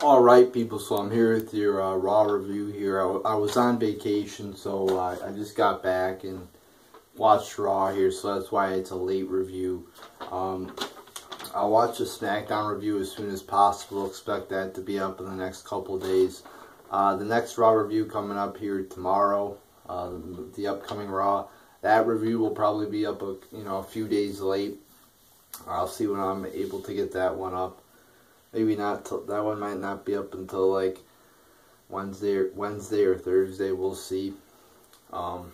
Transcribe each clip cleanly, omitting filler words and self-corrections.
Alright people, so I'm here with your Raw review here. I was on vacation, so I just got back and watched Raw here, so that's why it's a late review. I'll watch the SmackDown review as soon as possible. Expect that to be up in the next couple of days. The next Raw review coming up here tomorrow, the upcoming Raw. That review will probably be up a few days late. I'll see when I'm able to get that one up. Maybe not. That one might not be up until like Wednesday or Thursday. We'll see. And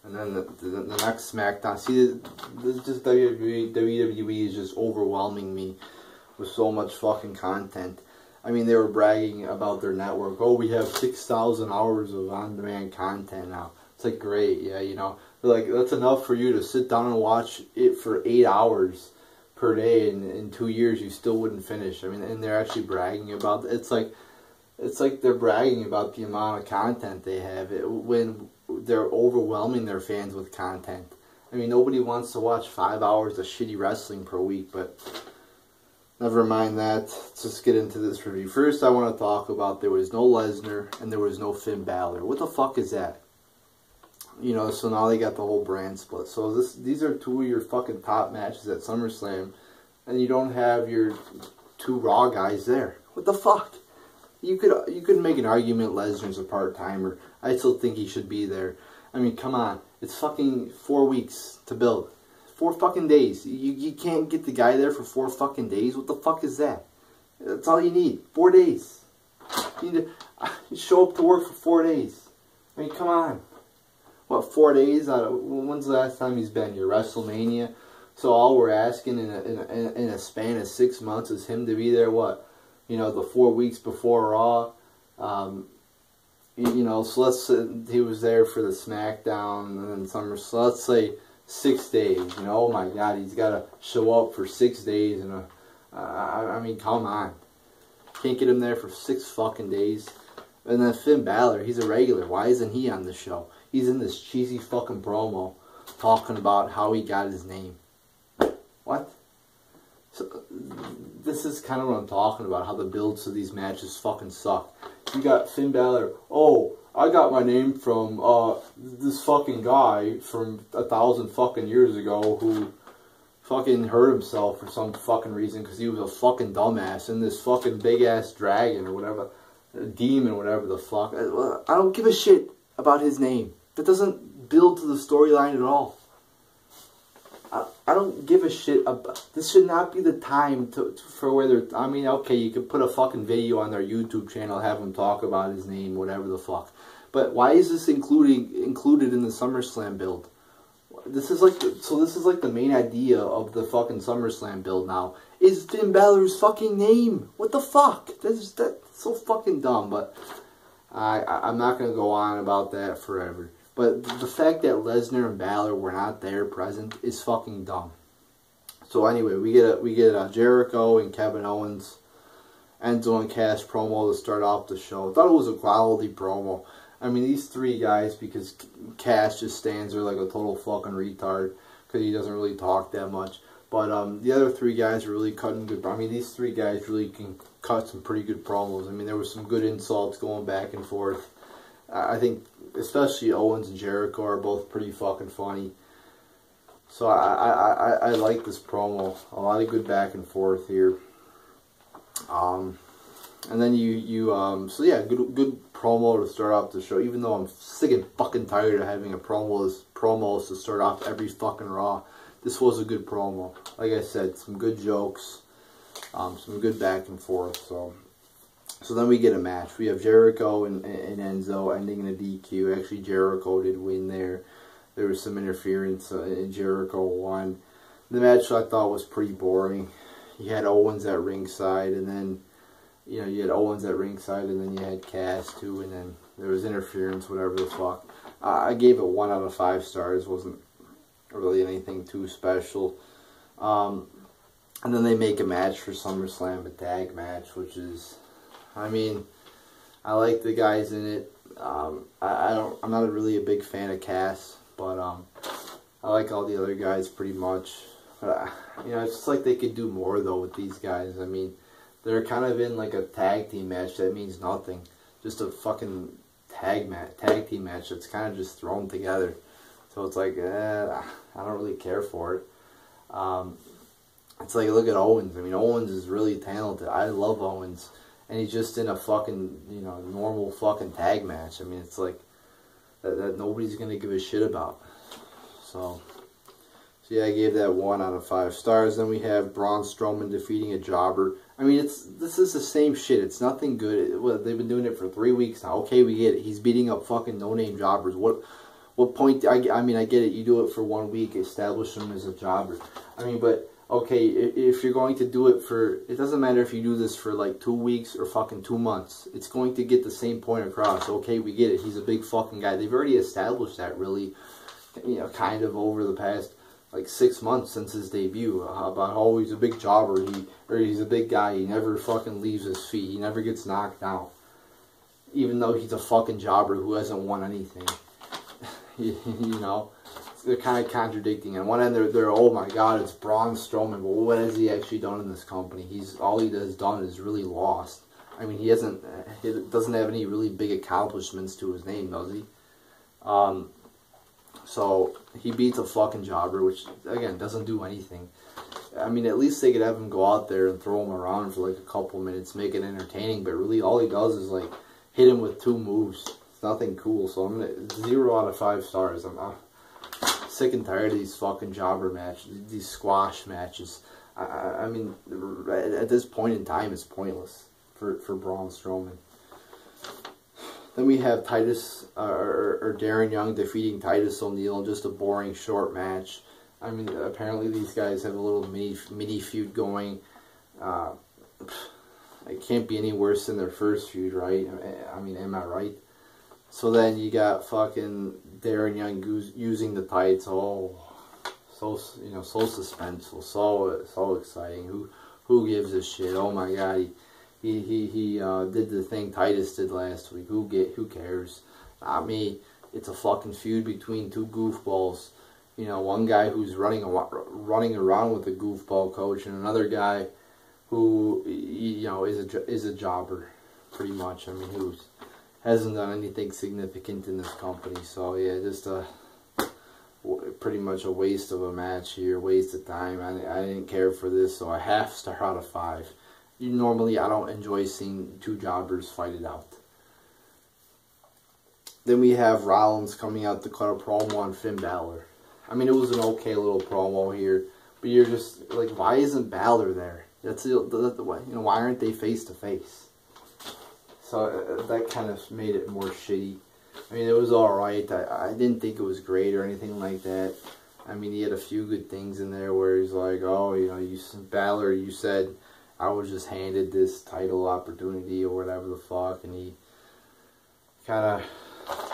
then the next SmackDown. See, this just WWE is just overwhelming me with so much fucking content. I mean, they were bragging about their network. Oh, we have 6,000 hours of on-demand content now. It's like, great, yeah, you know. They're like, that's enough for you to sit down and watch it for 8 hours per day, and in 2 years you still wouldn't finish. I mean, and they're actually bragging about it. It's like they're bragging about the amount of content they have when they're overwhelming their fans with content. I mean, nobody wants to watch 5 hours of shitty wrestling per week, but never mind that. Let's just get into this review. First, I want to talk about there was no Lesnar and there was no Finn Balor. What the fuck is that? You know, so now they got the whole brand split. So these are two of your fucking top matches at SummerSlam, and you don't have your two Raw guys there. What the fuck? You could make an argument Lesnar's a part-timer. I still think he should be there. I mean, come on. It's fucking 4 weeks to build. 4 fucking days. You can't get the guy there for 4 fucking days? What the fuck is that? That's all you need. 4 days. You need to show up to work for 4 days. I mean, come on. What, 4 days? When's the last time he's been here? WrestleMania? So all we're asking in a span of 6 months is him to be there, what? You know, the 4 weeks before Raw. You know, so let's say he was there for the SmackDown and then Summer. So let's say 6 days. You know, oh my God, he's got to show up for 6 days. I mean, come on. Can't get him there for 6 fucking days. And then Finn Balor, he's a regular. Why isn't he on the show? He's in this cheesy fucking promo talking about how he got his name. What? So, this is kind of what I'm talking about, how the builds to these matches fucking suck. You got Finn Balor, oh, I got my name from this fucking guy from 1,000 fucking years ago who fucking hurt himself for some fucking reason because he was a fucking dumbass, and this fucking big-ass dragon or whatever, demon, whatever the fuck. I don't give a shit about his name. That doesn't build to the storyline at all. I don't give a shit about... This should not be the time for whether... I mean, okay, you could put a fucking video on their YouTube channel, have him talk about his name, whatever the fuck. But why is this included in the SummerSlam build? This is like the main idea of the fucking SummerSlam build now. Is Finn Balor's fucking name? What the fuck? That's so fucking dumb, but... I'm not going to go on about that forever. But the fact that Lesnar and Balor were not there present is fucking dumb. So anyway, we get Jericho and Kevin Owens, Enzo and Cass promo to start off the show. I thought it was a quality promo. I mean, these three guys, because Cass just stands there like a total fucking retard because he doesn't really talk that much. But the other three guys are really cutting good. I mean, these three guys really can cut some pretty good promos. I mean, there was some good insults going back and forth. I think especially Owens and Jericho are both pretty fucking funny. So I like this promo. A lot of good back and forth here. And then so yeah, good promo to start off the show. Even though I'm sick and fucking tired of having promos to start off every fucking Raw. This was a good promo. Like I said, some good jokes, some good back and forth. So then we get a match. We have Jericho and Enzo ending in a DQ. Actually, Jericho did win there. There was some interference, and Jericho won. The match I thought was pretty boring. You had Owens at ringside, and then you had Owens at ringside, and then you had Cass too, and then there was interference, whatever the fuck. I gave it 1 out of 5 stars. Wasn't really anything too special. And then they make a match for SummerSlam, a tag match, which is, I mean, I like the guys in it. I'm not really a big fan of Cass, but I like all the other guys pretty much. But you know, it's just like they could do more though with these guys. I mean, they're kind of in like a tag team match that means nothing. Just a fucking tag team match that's kind of just thrown together. So it's like, I don't really care for it. It's like, look at Owens. I mean, Owens is really talented. I love Owens. And he's just in a fucking, you know, normal fucking tag match. I mean, it's like, that nobody's going to give a shit about. So yeah, I gave that 1 out of 5 stars. Then we have Braun Strowman defeating a jobber. I mean, this is the same shit. It's nothing good. They've been doing it for 3 weeks now. Okay, we get it. He's beating up fucking no-name jobbers. What point? I mean, I get it. You do it for 1 week, establish him as a jobber. I mean, but okay, if you're going to do it for, it doesn't matter if you do this for like 2 weeks or fucking 2 months. It's going to get the same point across. Okay, we get it. He's a big fucking guy. They've already established that, really, you know, kind of over the past like 6 months since his debut, about how he's a big jobber, he's a big guy, he never fucking leaves his feet, he never gets knocked down, even though he's a fucking jobber who hasn't won anything. You know, they're kind of contradicting. On one end, they're oh my god, it's Braun Strowman, but what has he actually done in this company? All he has done is really lost. I mean, he doesn't have any really big accomplishments to his name, does he? So he beats a fucking jobber, which again doesn't do anything. I mean, at least they could have him go out there and throw him around for like a couple minutes, make it entertaining. But really, all he does is like hit him with 2 moves. It's nothing cool. So I'm gonna 0 out of 5 stars. I'm sick and tired of these fucking jobber matches, these squash matches. I mean, at this point in time, it's pointless for Braun Strowman. Then we have Titus, or Darren Young defeating Titus O'Neil in just a boring short match. I mean, apparently these guys have a little mini feud going. It can't be any worse than their first feud, right? I mean, am I right? So then you got fucking Darren Young using the tights. Oh, so, you know, so suspenseful, so exciting. Who gives a shit? Oh my god, he did the thing Titus did last week. Who cares? Not me. It's a fucking feud between 2 goofballs. You know, one guy who's running around with a goofball coach, and another guy who, you know, is a jobber, pretty much. I mean, who hasn't done anything significant in this company. So yeah, just pretty much a waste of a match here, waste of time. I didn't care for this, so a half star out of 5. Normally, I don't enjoy seeing 2 jobbers fight it out. Then we have Rollins coming out to cut a promo on Finn Balor. I mean, it was an okay little promo here, but you're just like, why isn't Balor there? That's the way. You know, why aren't they face to face? So that kind of made it more shitty. I mean, it was alright. I didn't think it was great or anything like that. I mean, he had a few good things in there where he's like, oh, you know, Balor, you said I was just handed this title opportunity or whatever the fuck, and he kind of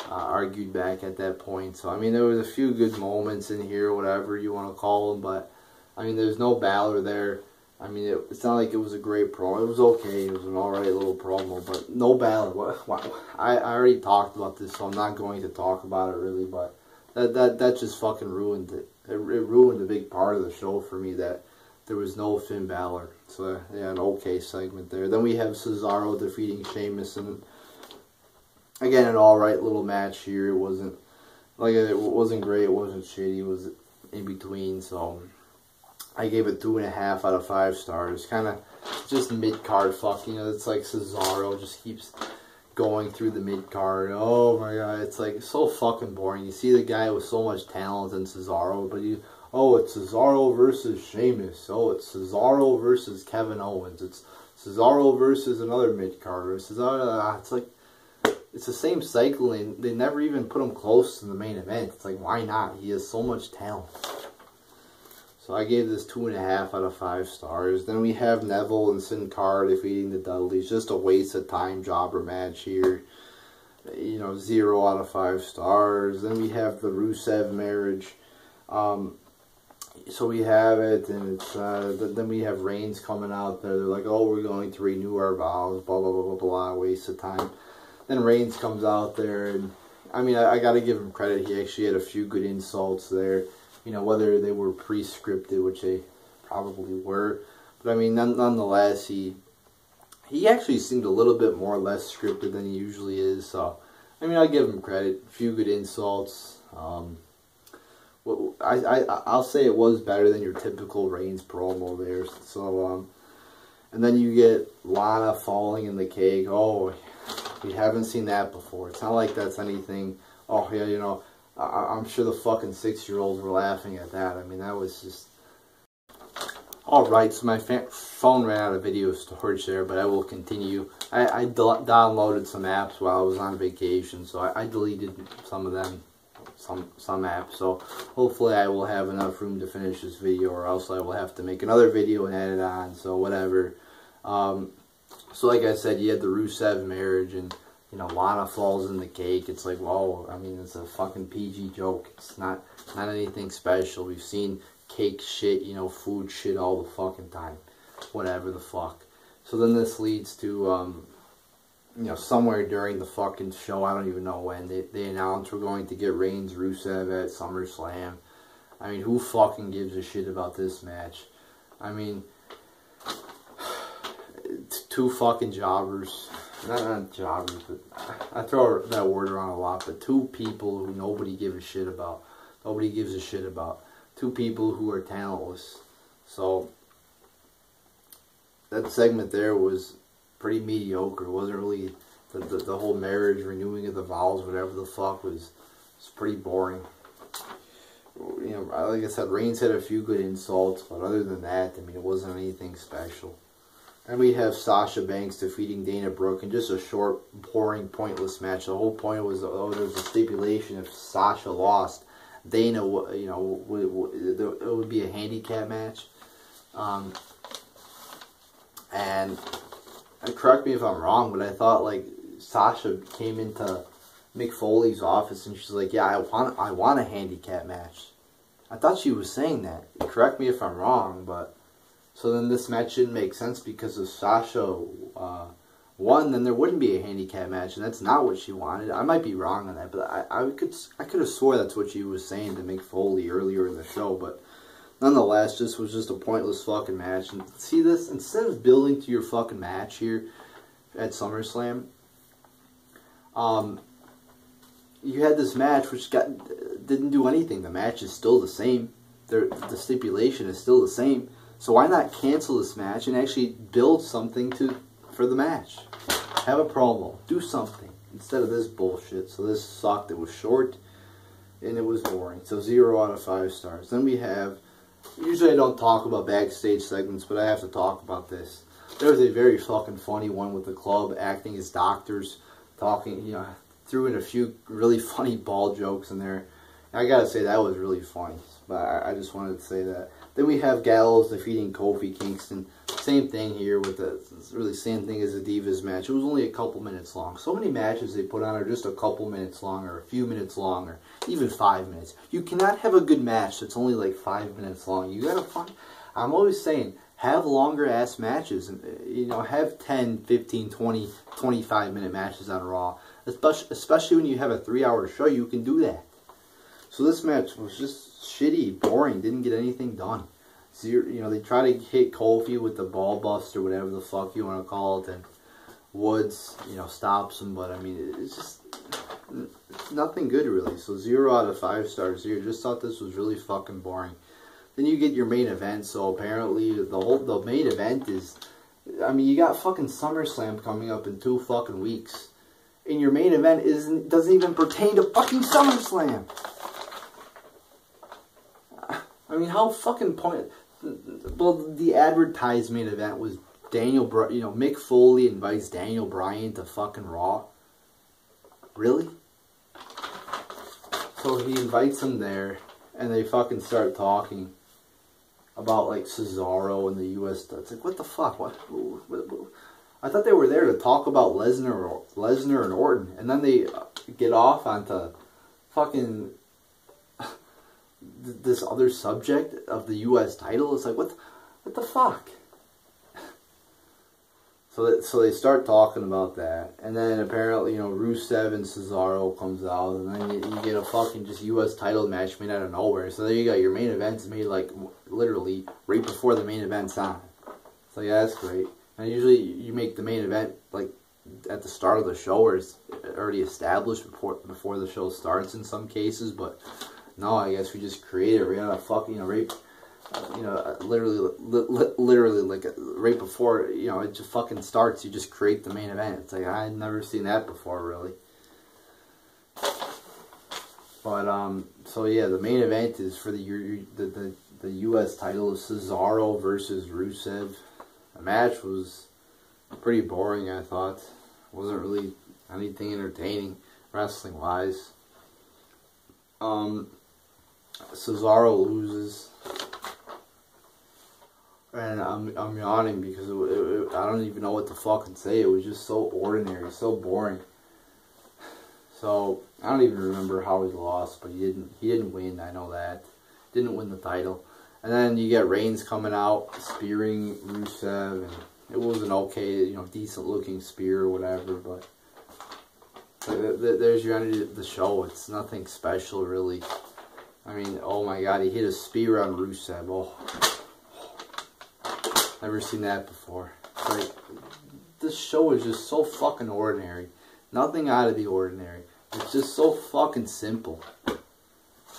argued back at that point. So, I mean, there was a few good moments in here, whatever you want to call them, but, I mean, there's no Balor there. I mean, it's not like it was a great promo. It was okay. It was an alright little promo, but no Balor. I already talked about this, so I'm not going to talk about it really, but that just fucking ruined it. It ruined a big part of the show for me, that there was no Finn Balor. So, yeah, an okay segment there. Then we have Cesaro defeating Sheamus, and again, an alright little match here. It wasn't great, it wasn't shitty, it was in between, so I gave it 2.5 out of 5 stars. Kind of just mid-card fuck, you know, it's like Cesaro just keeps going through the mid-card. Oh my god, it's like so fucking boring. You see the guy with so much talent in Cesaro, but oh, it's Cesaro versus Sheamus. Oh, it's Cesaro versus Kevin Owens. It's Cesaro versus another mid-carder. It's like, it's the same cycle, and they never even put him close to the main event. It's like, why not? He has so much talent. So I gave this 2.5 out of 5 stars. Then we have Neville and Sin Cara defeating the Dudleys. Just a waste of time jobber match here. You know, 0 out of 5 stars. Then we have the Rusev marriage. So we have it, and it's, then we have Reigns coming out there. They're like, oh, we're going to renew our vows, blah, blah, blah, blah, blah, waste of time. Then Reigns comes out there, and I mean, I got to give him credit. He actually had a few good insults there. You know, whether they were pre-scripted, which they probably were. But I mean, nonetheless, he he actually seemed a little bit more or less scripted than he usually is. So, I mean, I give him credit. A few good insults. I'll say it was better than your typical Reigns promo there. So, and then you get Lana falling in the cake. Oh, we haven't seen that before. It's not like that's anything. Oh, yeah, you know, I'm sure the fucking 6-year-olds were laughing at that. I mean, that was just... Alright, so my phone ran out of video storage there, but I will continue. I downloaded some apps while I was on vacation, so I deleted some of them, some apps. So hopefully I will have enough room to finish this video, or else I will have to make another video and add it on, so whatever. So like I said, you had the Rusev marriage, and you know, Lana falls in the cake. It's like, whoa, I mean, it's a fucking PG joke. It's not anything special. We've seen cake shit, you know, food shit all the fucking time. Whatever the fuck. So then this leads to, you know, somewhere during the fucking show, I don't even know when, they announced we're going to get Reigns Rusev at SummerSlam. I mean, who fucking gives a shit about this match? I mean, two fucking jobbers. Not jobbers, but I throw that word around a lot, but two people who nobody gives a shit about. Nobody gives a shit about. Two people who are talentless. So that segment there was pretty mediocre. It wasn't really the whole marriage, renewing of the vows, whatever the fuck, was pretty boring. You know, like I said, Reigns had a few good insults, but other than that, I mean, it wasn't anything special. And we have Sasha Banks defeating Dana Brooke in just a short, boring, pointless match. The whole point was, oh, there was a stipulation if Sasha lost, Dana, you know, it would be a handicap match. And correct me if I'm wrong, but I thought like Sasha came into Mick Foley's office and she's like, yeah, I want a handicap match. I thought she was saying that. Correct me if I'm wrong, but so then this match didn't make sense because if Sasha won, then there wouldn't be a handicap match, and that's not what she wanted. I might be wrong on that, but I could have swore that's what she was saying to Mick Foley earlier in the show. But nonetheless, this was just a pointless fucking match. And see this, instead of building to your fucking match here at SummerSlam, you had this match which didn't do anything. The match is still the same. The stipulation is still the same. So why not cancel this match and actually build something for the match? Have a promo. Do something instead of this bullshit. So this sucked. It was short and it was boring. So 0 out of 5 stars. Then we have, usually I don't talk about backstage segments, but I have to talk about this. There was a very fucking funny one with the club acting as doctors, talking, you know, threw in a few really funny ball jokes in there. I gotta say, that was really funny. But I just wanted to say that. Then we have Gallows defeating Kofi Kingston. Same thing here with it's really same thing as the Divas match. It was only a couple minutes long. So many matches they put on are just a couple minutes long, or a few minutes long, or even 5 minutes. You cannot have a good match that's only like 5 minutes long. You gotta find. I'm always saying, have longer ass matches, and you know, have 10, 15, 20, 25 minute matches on Raw. Especially when you have a 3-hour show, you can do that. So this match was just shitty, boring, didn't get anything done. Zero, you know, they try to hit Kofi with the ball bust or whatever the fuck you want to call it, and Woods, you know, stops him, but I mean, it's nothing good really. So 0 out of 5 stars here. Just thought this was really fucking boring. Then you get your main event. So apparently the main event is, I mean, you got fucking SummerSlam coming up in 2 fucking weeks, and your main event doesn't even pertain to fucking SummerSlam. I mean, how fucking well, the advertisement event was Mick Foley invites Daniel Bryan to fucking Raw. Really? So he invites him there, and they fucking start talking about like Cesaro and the U.S. It's like, what the fuck? What? I thought they were there to talk about Lesnar and Orton, and then they get off onto fucking this other subject of the U.S. title. It's like, what the fuck? So they start talking about that, and then apparently, you know, Rusev and Cesaro comes out, and then you get a fucking just U.S. title match made out of nowhere. So there you go, your main event's made like literally right before the main event's on. So yeah, that's great. And usually you make the main event like at the start of the show, or it's already established before the show starts in some cases. But no, I guess we just create it right out of fucking, literally like right before, it just fucking starts. You just create the main event. It's like, I had never seen that before, really. But so yeah, the main event is for the U.S. title of Cesaro versus Rusev. The match was pretty boring, I thought. Wasn't really anything entertaining wrestling wise. Cesaro loses, and I'm yawning because I don't even know what to fucking say. It was just so ordinary, so boring. So I don't even remember how he lost, but he didn't win. I know that. Didn't win the title. And then you get Reigns coming out, spearing Rusev, and it was an okay, decent looking spear or whatever, but there's your end of the show. It's nothing special, really. I mean, oh my god, he hit a spear on Rusev. Oh, never seen that before. It's like, this show is just so fucking ordinary. Nothing out of the ordinary. It's just so fucking simple.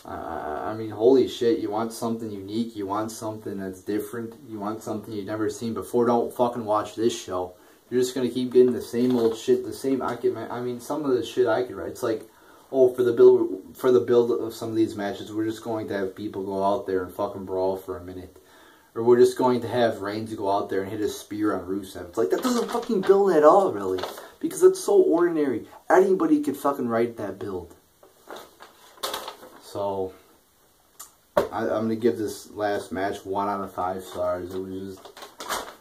I mean, holy shit, you want something unique, you want something that's different, you want something you've never seen before, don't fucking watch this show. You're just going to keep getting the same old shit, I mean, some of the shit I could write. It's like, oh, for the build of some of these matches, we're just going to have people go out there and fucking brawl for a minute. Or we're just going to have Reigns go out there and hit a spear on Rusev. It's like, that doesn't fucking build at all, really. Because it's so ordinary. Anybody could fucking write that build. So, I'm going to give this last match 1 out of 5 stars. It was just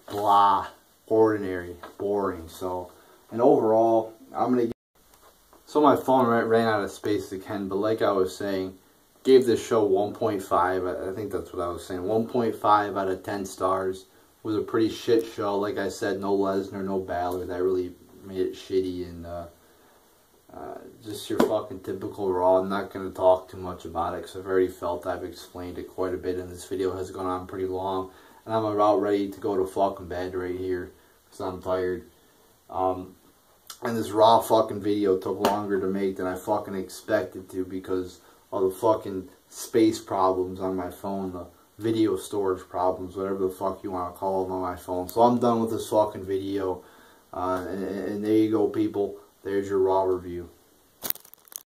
blah, ordinary, boring. So, and overall, I'm going to... So my phone ran out of space again, but like I was saying, gave this show 1.5. I think that's what I was saying. 1.5 out of 10 stars. It was a pretty shit show. Like I said, no Lesnar, no BALOR. That really made it shitty, and just your fucking typical Raw. I'm not going to talk too much about it because I've already felt I've explained it quite a bit, and this video has gone on pretty long, and I'm about ready to go to fucking bed right here because I'm tired. And this Raw fucking video took longer to make than I fucking expected to because of the fucking space problems on my phone, the video storage problems, whatever the fuck you want to call them on my phone. So I'm done with this fucking video, and there you go, people. There's your Raw review.